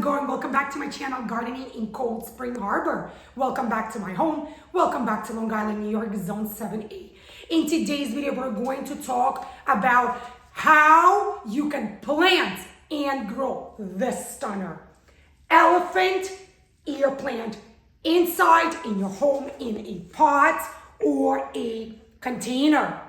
going? Welcome back to my channel, Gardening in Cold Spring Harbor. Welcome back to my home. Welcome back to Long Island, New York, Zone 7A. In today's video, we're going to talk about how you can plant and grow this stunner elephant ear plant inside in your home in a pot or a container.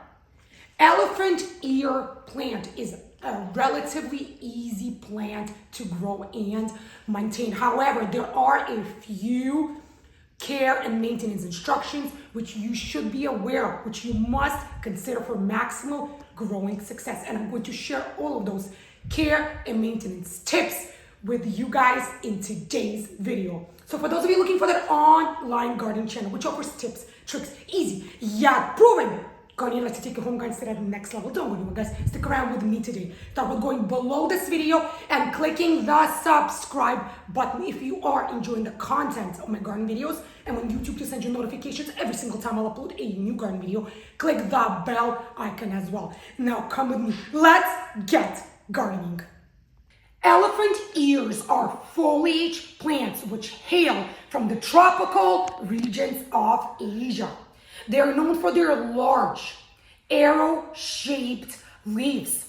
Elephant ear plant is a relatively easy plant to grow and maintain. However, there are a few care and maintenance instructions which you should be aware of, which you must consider for maximal growing success. And I'm going to share all of those care and maintenance tips with you guys in today's video. So for those of you looking for that online gardening channel, which offers tips, tricks, easy, yet proven gardening to take your home gardens to the next level. Don't worry, guys. Stick around with me today. Start with going below this video and clicking the subscribe button if you are enjoying the content of my garden videos. And when YouTube to send you notifications every single time I'll upload a new garden video, click the bell icon as well. Now come with me. Let's get gardening. Elephant ears are foliage plants which hail from the tropical regions of Asia. They are known for their large, arrow-shaped leaves.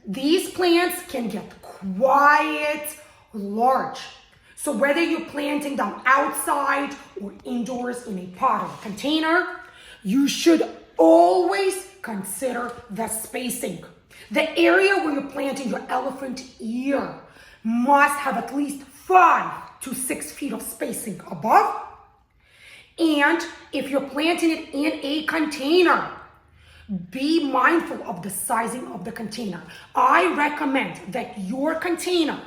These plants can get quite large. So whether you're planting them outside or indoors in a pot or container, you should always consider the spacing. The area where you're planting your elephant ear must have at least 5 to 6 feet of spacing above. And if you're planting it in a container, be mindful of the sizing of the container. I recommend that your container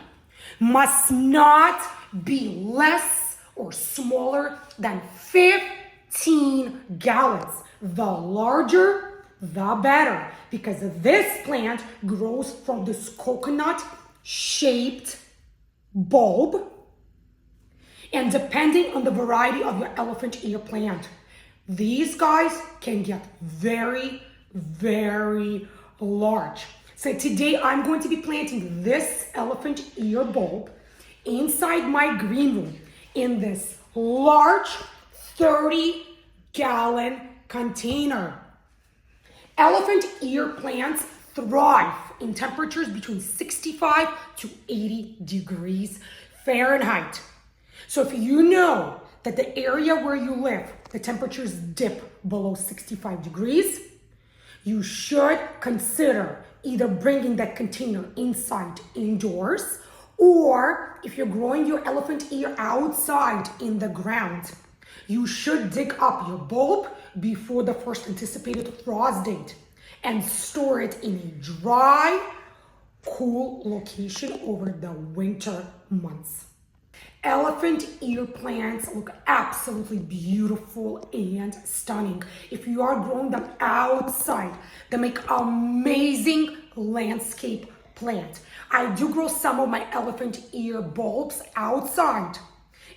must not be less or smaller than 15 gallons. The larger, the better, because this plant grows from this coconut-shaped bulb. And depending on the variety of your elephant ear plant, these guys can get very, very large. So today I'm going to be planting this elephant ear bulb inside my green room in this large 30-gallon container. Elephant ear plants thrive in temperatures between 65 to 80 degrees Fahrenheit. So if you know that the area where you live, the temperatures dip below 65 degrees, you should consider either bringing that container inside indoors, or if you're growing your elephant ear outside in the ground, you should dig up your bulb before the first anticipated frost date and store it in a dry, cool location over the winter months. Elephant ear plants look absolutely beautiful and stunning. If you are growing them outside, they make amazing landscape plant. I do grow some of my elephant ear bulbs outside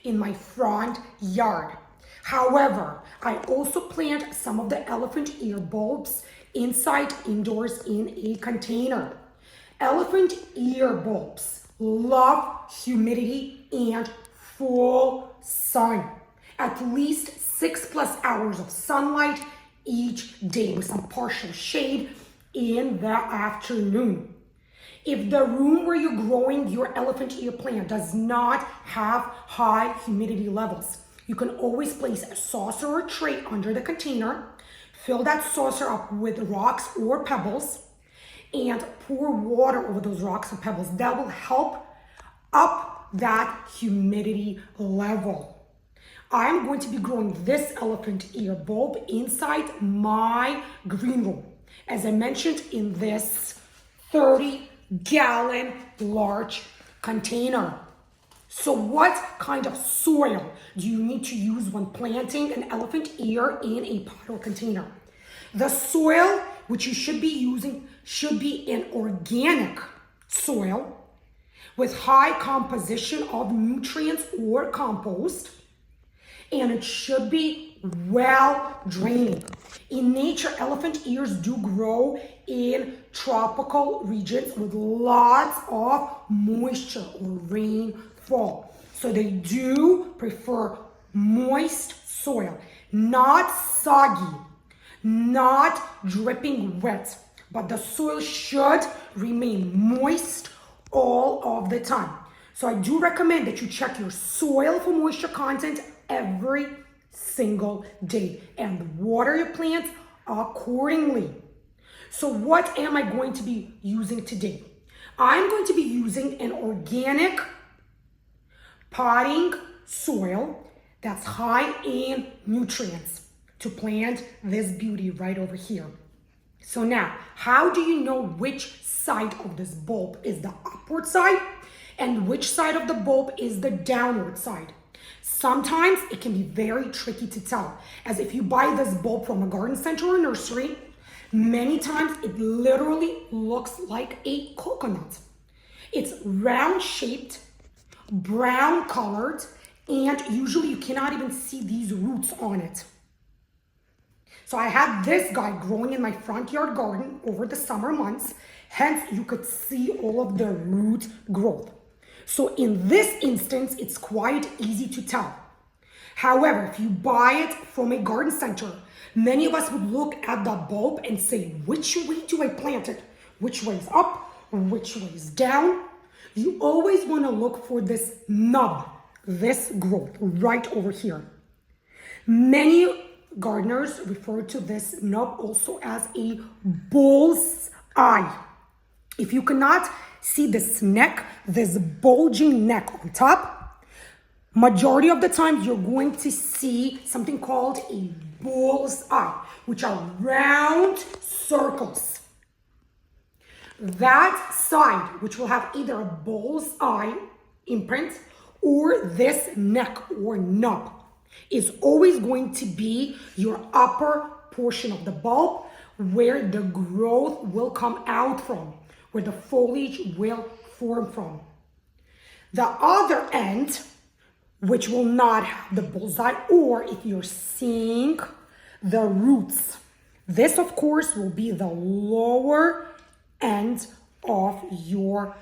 in my front yard. However, I also plant some of the elephant ear bulbs inside indoors in a container. Elephant ear bulbs love humidity and full sun. At least 6+ hours of sunlight each day with some partial shade in the afternoon. If the room where you're growing your elephant ear plant does not have high humidity levels, you can always place a saucer or tray under the container, fill that saucer up with rocks or pebbles, and pour water over those rocks and pebbles. That will help up that humidity level. I'm going to be growing this elephant ear bulb inside my green room, as I mentioned, in this 30-gallon large container. So what kind of soil do you need to use when planting an elephant ear in a pot or container? The soil which you should be using should be an organic soil with high composition of nutrients or compost, and it should be well draining. In nature, elephant ears do grow in tropical regions with lots of moisture or rainfall. So they do prefer moist soil, not soggy, not dripping wet, but the soil should remain moist all of the time. So I do recommend that you check your soil for moisture content every single day and water your plants accordingly. So what am I going to be using today? I'm going to be using an organic potting soil that's high in nutrients to plant this beauty right over here. So now, how do you know which side of this bulb is the upward side and which side of the bulb is the downward side? Sometimes it can be very tricky to tell, as if you buy this bulb from a garden center or nursery, many times it literally looks like a coconut. It's round shaped, brown colored, and usually you cannot even see these roots on it. So I had this guy growing in my front yard garden over the summer months, hence you could see all of the root growth. So in this instance, it's quite easy to tell. However, if you buy it from a garden center, many of us would look at the bulb and say, which way do I plant it? Which way is up? Which way is down? You always want to look for this nub, this growth right over here. Many gardeners refer to this nub also as a bull's eye. If you cannot see this neck, this bulging neck on top, majority of the time you're going to see something called a bull's eye, which are round circles. That side, which will have either a bull's eye imprint or this neck or nub, is always going to be your upper portion of the bulb where the growth will come out from, where the foliage will form from. The other end, which will not have the bullseye, or if you're seeing the roots, this of course will be the lower end of your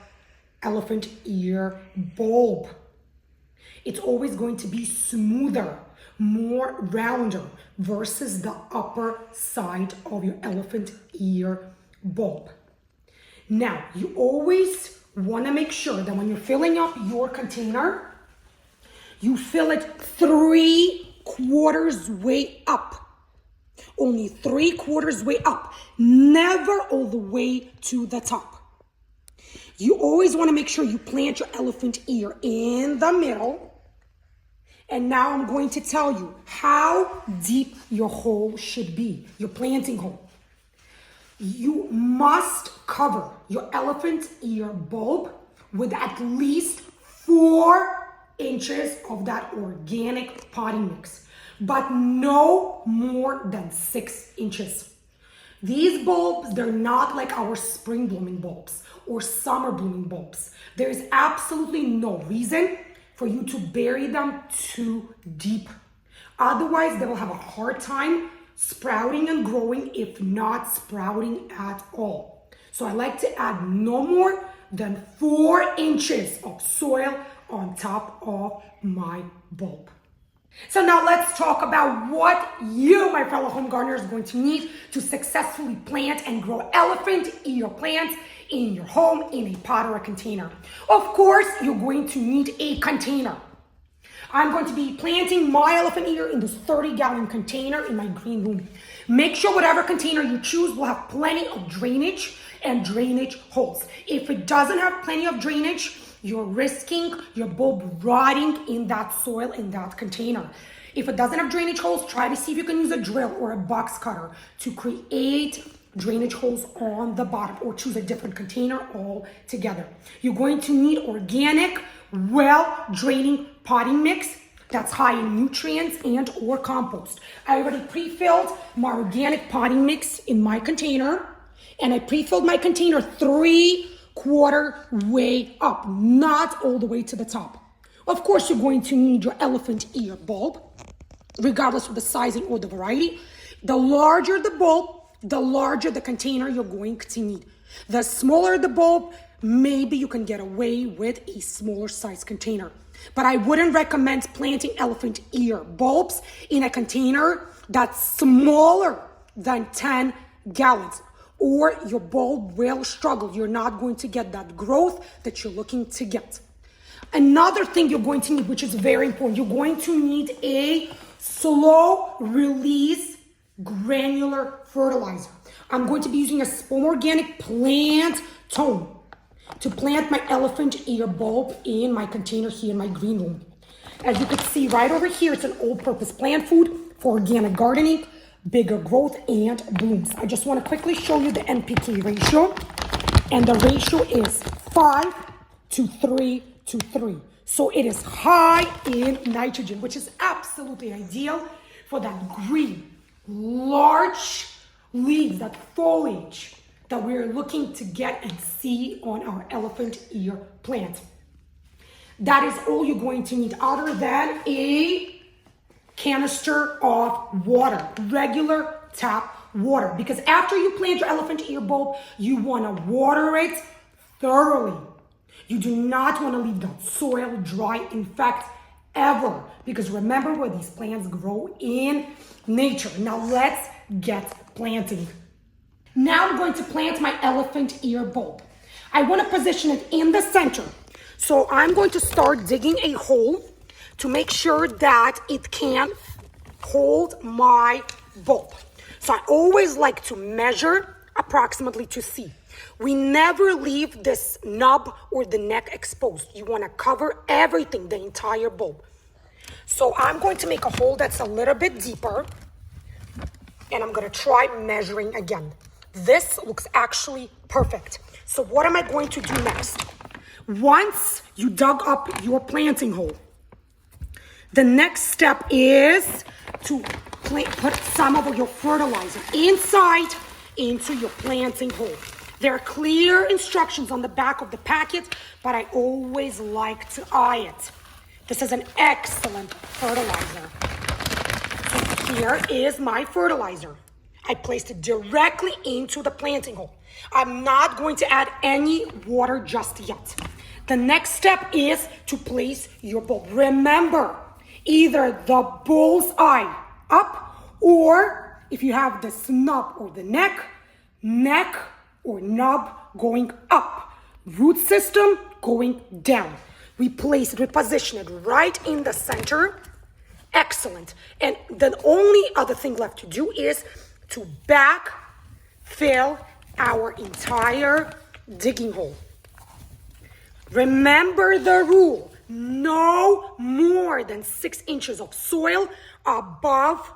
elephant ear bulb. It's always going to be smoother, more rounder versus the upper side of your elephant ear bulb. Now, you always want to make sure that when you're filling up your container, you fill it 3/4 way up. Only 3/4 way up, never all the way to the top. You always want to make sure you plant your elephant ear in the middle. And now I'm going to tell you how deep your hole should be, your planting hole. You must cover your elephant ear bulb with at least 4 inches of that organic potting mix, but no more than 6 inches. These bulbs, they're not like our spring blooming bulbs or summer blooming bulbs. There is absolutely no reason for you to bury them too deep. Otherwise, they will have a hard time sprouting and growing, if not sprouting at all. So I like to add no more than 4 inches of soil on top of my bulb. So now let's talk about what you, my fellow home gardener, is going to need to successfully plant and grow elephant ear plants in your home in a pot or a container. Of course, you're going to need a container. I'm going to be planting my elephant ear in this 30-gallon container in my green room. Make sure whatever container you choose will have plenty of drainage and drainage holes. If it doesn't have plenty of drainage, you're risking your bulb rotting in that soil in that container. If it doesn't have drainage holes, try to see if you can use a drill or a box cutter to create drainage holes on the bottom, or choose a different container altogether. You're going to need organic, well-draining potting mix that's high in nutrients and or compost. I already pre-filled my organic potting mix in my container, and I pre-filled my container 3/4 way up, not all the way to the top. Of course, you're going to need your elephant ear bulb. regardless of the size or the variety. The larger the bulb, the larger the container you're going to need. The smaller the bulb, maybe you can get away with a smaller size container. But I wouldn't recommend planting elephant ear bulbs in a container that's smaller than 10 gallons, or your bulb will struggle. You're not going to get that growth that you're looking to get. Another thing you're going to need, which is very important, you're going to need a slow release granular fertilizer. I'm going to be using a Spohn Organic Plant Tone to plant my elephant ear bulb in my container here in my green room. As you can see right over here, it's an all-purpose plant food for organic gardening, bigger growth, and blooms. I just want to quickly show you the NPK ratio, and the ratio is 5:3:3. So it is high in nitrogen, which is absolutely ideal for that green, large leaves, that foliage that we're looking to get and see on our elephant ear plant. That is all you're going to need, other than a canister of water, regular tap water. Because after you plant your elephant ear bulb, you want to water it thoroughly. You do not want to leave that soil dry, in fact, ever. Because remember where these plants grow in nature. Now let's get planting. Now I'm going to plant my elephant ear bulb. I want to position it in the center. So I'm going to start digging a hole to make sure that it can hold my bulb. So I always like to measure approximately to see. We never leave this nub or the neck exposed. You want to cover everything, the entire bulb. So I'm going to make a hole that's a little bit deeper, and I'm going to try measuring again. This looks actually perfect. So what am I going to do next? Once you dug up your planting hole, the next step is to put some of your fertilizer inside into your planting hole. There are clear instructions on the back of the packet, but I always like to eye it. This is an excellent fertilizer. So here is my fertilizer. I placed it directly into the planting hole. I'm not going to add any water just yet. The next step is to place your bulb. Remember, either the bull's eye up, or if you have the snub or the neck or nub going up, root system going down. We place it, we position it right in the center. Excellent. And the only other thing left to do is to backfill our entire digging hole. Remember the rule: no more than 6 inches of soil above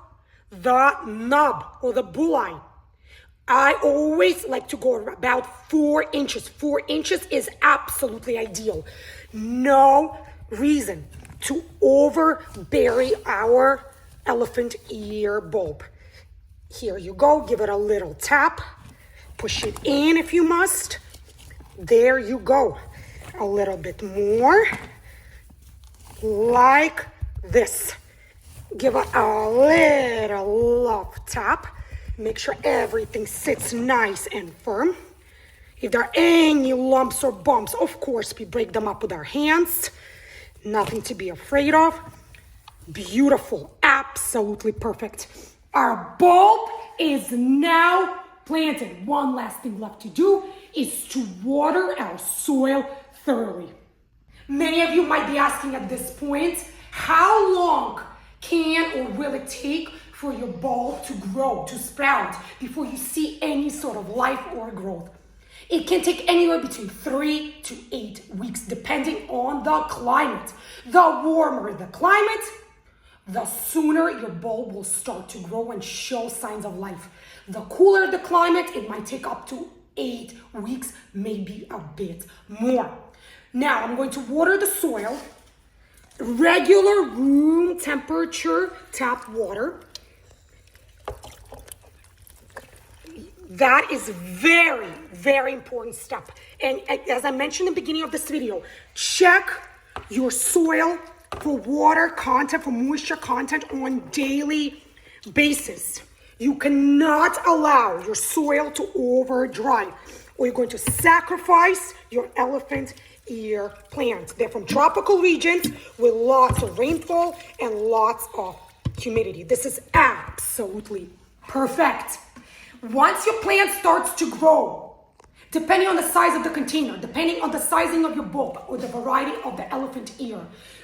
the nub or the bullseye. I always like to go about 4 inches. 4 inches is absolutely ideal. No reason to overbury our elephant ear bulb. Here you go, give it a little tap. Push it in if you must. There you go. A little bit more. Like this. Give it a little love tap. Make sure everything sits nice and firm. If there are any lumps or bumps, of course, we break them up with our hands. Nothing to be afraid of. Beautiful. Absolutely perfect. Our bulb is now planted. One last thing left to do is to water our soil thoroughly. Many of you might be asking at this point, how long can or will it take for your bulb to grow, to sprout, before you see any sort of life or growth? It can take anywhere between 3 to 8 weeks, depending on the climate. The warmer the climate, the sooner your bulb will start to grow and show signs of life. The cooler the climate, it might take up to 8 weeks, maybe a bit more. Now I'm going to water the soil. Regular room temperature tap water. That is very, very important step. And as I mentioned in the beginning of this video, check your soil for water content, for moisture content on daily basis. You cannot allow your soil to over dry, or you're going to sacrifice your elephant ear plants. They're from tropical regions with lots of rainfall and lots of humidity. This is absolutely perfect. Once your plant starts to grow, depending on the size of the container, depending on the sizing of your bulb or the variety of the elephant ear,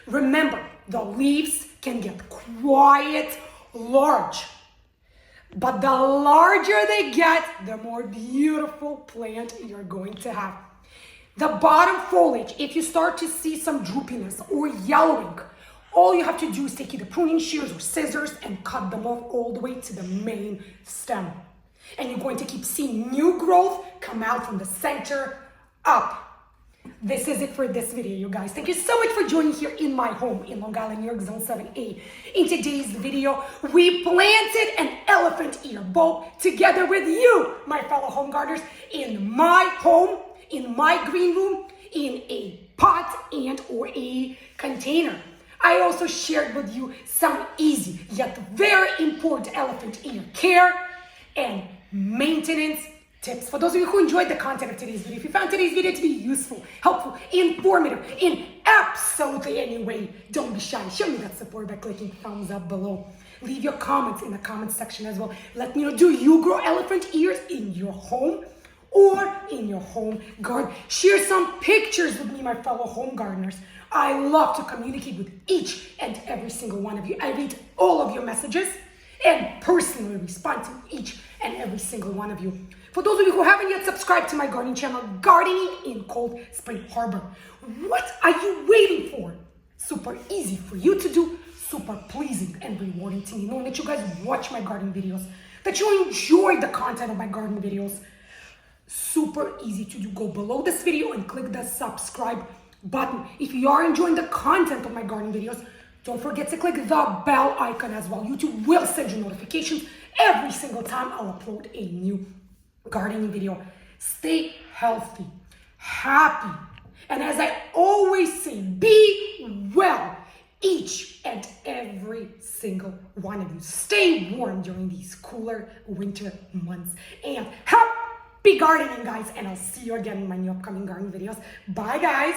remember, the leaves can get quite large. But the larger they get, the more beautiful plant you're going to have. The bottom foliage, if you start to see some droopiness or yellowing, all you have to do is take either pruning shears or scissors and cut them off all the way to the main stem. And you're going to keep seeing new growth come out from the center up. This is it for this video, you guys. Thank you so much for joining here in my home in Long Island, New York, Zone 7A. In today's video, we planted an elephant ear bulb together with you, my fellow home gardeners, in my home, in my green room, in a pot and or a container. I also shared with you some easy yet very important elephant ear care and maintenance tips. For those of you who enjoyed the content of today's video, if you found today's video to be useful, helpful, informative, in absolutely any way, don't be shy. Show me that support by clicking thumbs up below. Leave your comments in the comments section as well. Let me know, do you grow elephant ears in your home or in your home garden? Share some pictures with me, my fellow home gardeners. I love to communicate with each and every single one of you. I read all of your messages and personally respond to each and every single one of you. For those of you who haven't yet subscribed to my gardening channel, Gardening in Cold Spring Harbor, what are you waiting for? Super easy for you to do, super pleasing and rewarding to me, knowing that you guys watch my garden videos, that you enjoy the content of my garden videos. Super easy to do. Go below this video and click the subscribe button. If you are enjoying the content of my garden videos, don't forget to click the bell icon as well. YouTube will send you notifications every single time I'll upload a new gardening video. Stay healthy, happy, and as I always say, be well, each and every single one of you. Stay warm during these cooler winter months, and happy gardening, guys, and I'll see you again in my new upcoming gardening videos. Bye, guys.